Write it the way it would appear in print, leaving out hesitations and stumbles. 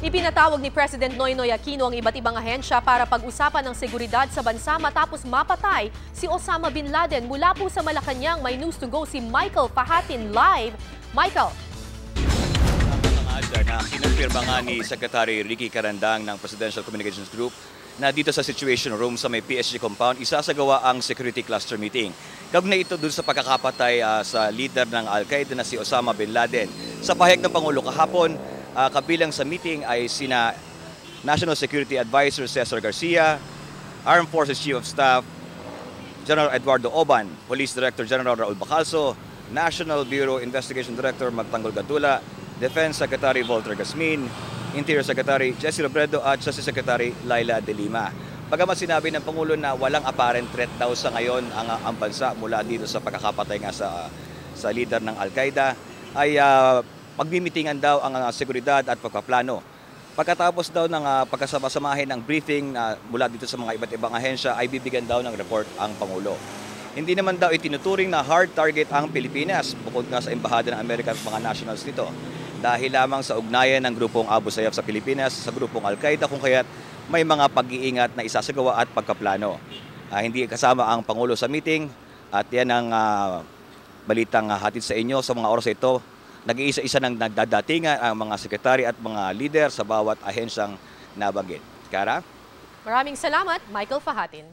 Ipinatawag ni President Noynoy Aquino ang iba't ibang ahensya para pag-usapan ng seguridad sa bansa matapos mapatay si Osama Bin Laden. Mula po sa Malacanang, may news to go si Michael Fahatin live. Michael. Na kinumpirma nga ni Secretary Ricky Carandang ng Presidential Communications Group na dito sa Situation Room sa may PSG compound, isasagawa ang security cluster meeting. Kaugnay ito dun sa pagkakapatay sa leader ng Al-Qaeda na si Osama Bin Laden. Sa pahayag ng Pangulo kahapon, kabilang sa meeting ay sina National Security Advisor Cesar Garcia, Armed Forces Chief of Staff General Eduardo Oban, Police Director General Raul Bacalso, National Bureau Investigation Director Magtanggol Gatula, Defense Secretary Volter Gasmin, Interior Secretary Jesse Robredo at Justice Secretary Laila De Lima. Pagamat sinabi ng Pangulo na walang apparent threat daw sa ngayon ang bansa mula dito sa pagkakapatay nga sa leader ng Al-Qaeda, ay magmimitingan daw ang seguridad at pagpaplano. Pagkatapos daw ng pagkasama-samahin ng briefing mula dito sa mga iba't ibang ahensya, ay bibigyan daw ng report ang Pangulo. Hindi naman daw itinuturing na hard target ang Pilipinas bukod nga sa embahada ng Amerika at mga nationals nito. Dahil lamang sa ugnayan ng grupong Abu Sayyaf sa Pilipinas sa grupong Al-Qaeda kung kaya't may mga pag-iingat na isasagawa at pagkaplano. Hindi kasama ang Pangulo sa meeting at yan ang balitang hatid sa inyo sa mga oras ito. Nag-iisa-isa nang nagdadatingan ang mga sekretary at mga leader sa bawat ahensyang nabanggit. Kara? Maraming salamat, Michael Fahatin.